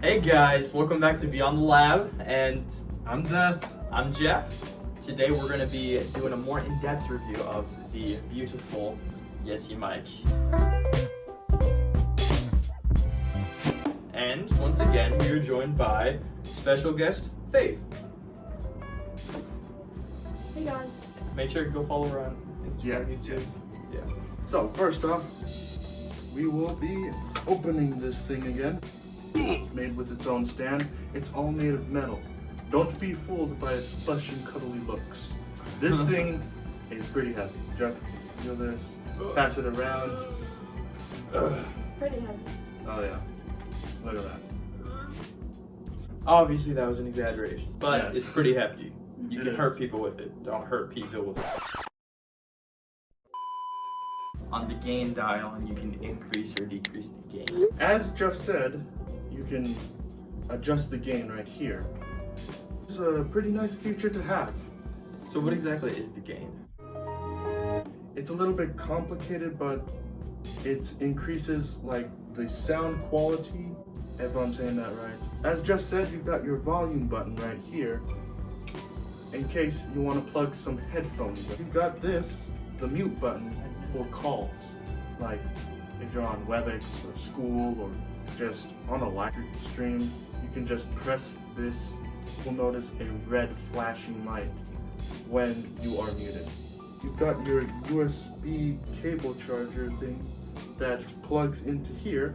Hey guys, welcome back to Beyond the Lab, and I'm Zeth. I'm Jeff. Today we're going to be doing a more in-depth review of the beautiful Yeti mic. And once again, we are joined by special guest Faith. Hey guys. Make sure to go follow her on Instagram, Yes, YouTube. Yeah. So, first off, we will be opening this thing again. It's made with its own stand. It's all made of metal. Don't be fooled by its plush and cuddly looks. This thing is pretty heavy. Jeff, feel this. Pass it around. It's pretty heavy. Oh yeah. Look at that. Obviously that was an exaggeration, but Yes. it's pretty hefty. You It can is. hurt people with it. Don't hurt people with it. On the gain dial, and you can increase or decrease the gain. As Jeff said, you can adjust the gain right here. It's a pretty nice feature to have. So what exactly is the gain? It's a little bit complicated, but it increases like the sound quality, if I'm saying that right. As Jeff said, you've got your volume button right here in case you want to plug some headphones. You've got this, the mute button for calls, like if you're on WebEx or school or just on a live stream, you can just press this. You'll notice a red flashing light when you are muted. You've got your USB cable charger thing that plugs into here.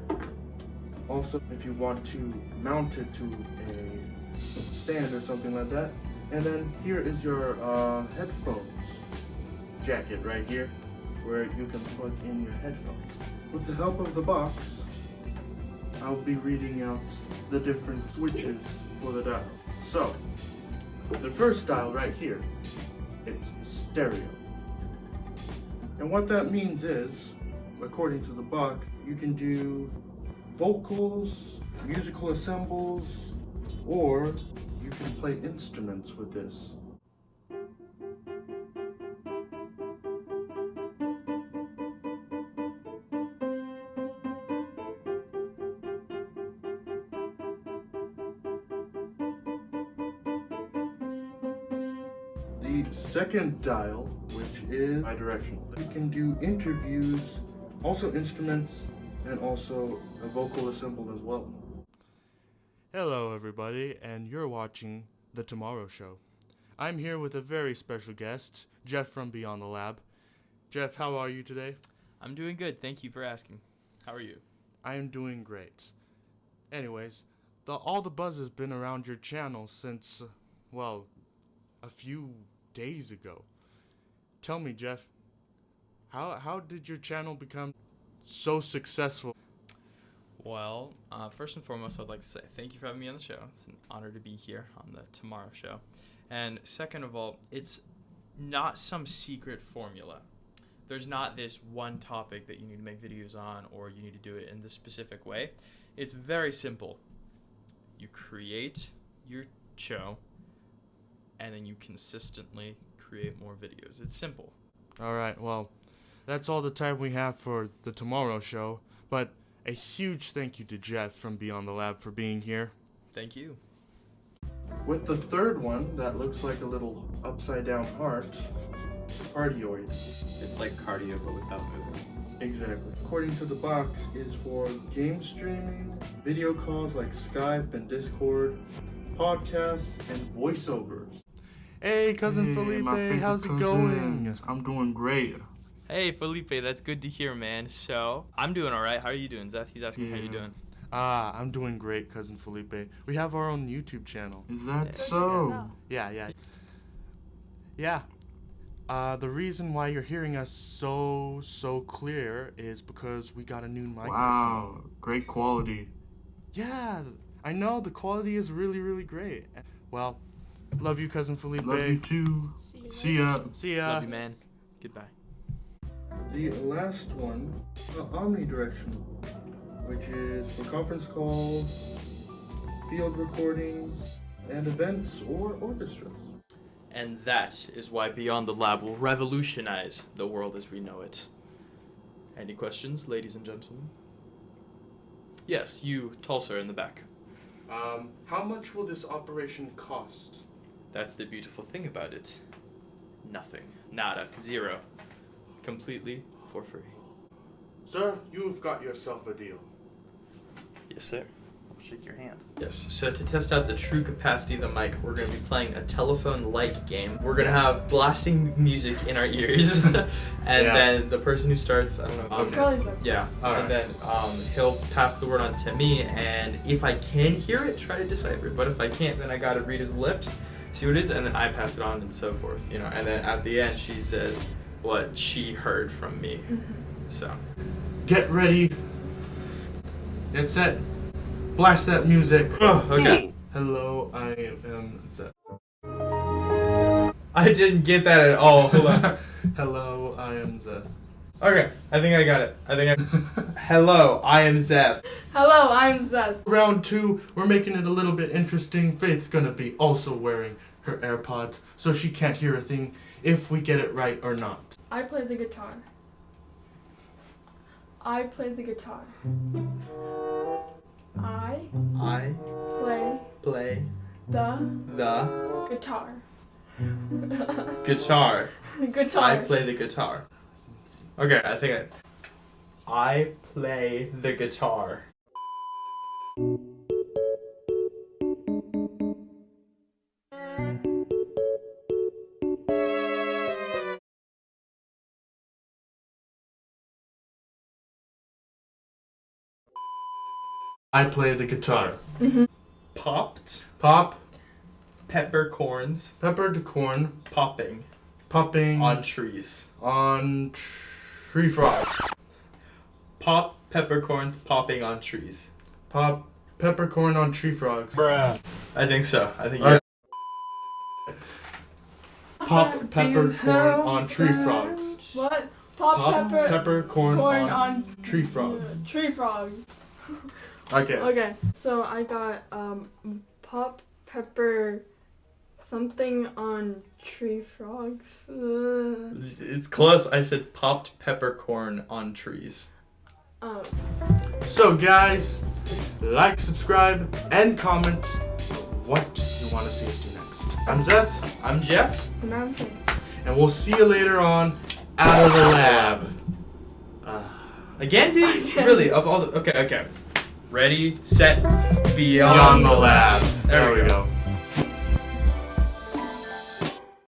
Also, if you want to mount it to a stand or something like that. And then here is your headphones jacket right here, where you can plug in your headphones. With the help of the box, I'll be reading out the different switches for the dials. So, the first dial right here, it's stereo. And what that means is, according to the box, you can do vocals, musical assembles, or you can play instruments with this. The second dial, which is bidirectional, you can do interviews, also instruments, and also a vocal assemble as well. Hello, everybody, and you're watching The Tomorrow Show. I'm here with a very special guest, Jeff from Beyond the Lab. Jeff, how are you today? I'm doing good. Thank you for asking. How are you? I am doing great. Anyways, all the buzz has been around your channel since, a few days ago. Tell me, Jeff, how did your channel become so successful? Well, first and foremost, I'd like to say thank you for having me on the show. It's an honor to be here on the Tomorrow Show. And second of all, it's not some secret formula. There's not this one topic that you need to make videos on or you need to do it in this specific way. It's very simple. You create your show and then you consistently create more videos. It's simple. Alright, well, that's all the time we have for The Tomorrow Show, but a huge thank you to Jeff from Beyond the Lab for being here. Thank you. With the third one, that looks like a little upside down heart, cardioid. It's like cardio, but without moving. Exactly. According to the box, is for game streaming, video calls like Skype and Discord, podcasts, and voiceovers. Hey, Cousin Felipe, how's it going? I'm doing great. Hey, Felipe, that's good to hear, man. So, I'm doing all right. How are you doing, Zeth? He's asking how you doing. I'm doing great, Cousin Felipe. We have our own YouTube channel. Is that Yeah. so? Yeah. The reason why you're hearing us so clear is because we got a new microphone. Wow, great quality. Yeah, I know, the quality is really great. Well, love you, Cousin Felipe. Love you too. See ya. See ya. Love you, man. Goodbye. The last one, omnidirectional, which is for conference calls, field recordings, and events or orchestras. And that is why Beyond the Lab will revolutionize the world as we know it. Any questions, ladies and gentlemen? Yes, you, tall sir in the back. How much will this operation cost? That's the beautiful thing about it. Nothing. Nada. Zero. Completely for free. Sir, you've got yourself a deal. Yes, sir. Shake your hand. Yes. So to test out the true capacity of the mic, we're going to be playing a telephone-like game. We're going to have blasting music in our ears, and then the person who starts, I don't know. Okay. Probably so. Yeah. All and right. then he'll pass the word on to me, and if I can hear it, try to decipher it. But if I can't, then I got to read his lips, see what it is, and then I pass it on and so forth. You know. And then at the end, she says what she heard from me. So. Get ready. Get set. Blast that music. Oh, okay. Hello, I am Zeth. I didn't get that at all. Hold on. Hello, I am Zeth. Okay, I think I got it. Hello, I am Zeph. Hello, I'm Zeth. Round 2, we're making it a little bit interesting. Faith's gonna be also wearing her AirPods, so she can't hear a thing if we get it right or not. I play the guitar. I play the guitar. I play the the guitar. guitar. Guitar. I play the guitar. Okay, I play the guitar. I play the guitar. Popped. Pop, Peppercorns. peppered corn, Popping. popping On trees. on tree frogs. Pop peppercorns popping on trees. Pop, peppercorn on tree frogs. I think so. I think Alright. Pop, peppercorn on tree frogs. What? Pop, Pop, peppercorn corn on tree frogs. Tree frogs. Okay. Okay, so I got pop pepper something on tree frogs. It's close. I said popped peppercorn on trees. So guys, like, subscribe, and comment what you want to see us do next. I'm Zeth, I'm Jeff. And I'm Faith. and we'll see you later on out of the lab. Again, dude? Really? Of all the... Okay. Ready, set, Beyond the lab. There we go.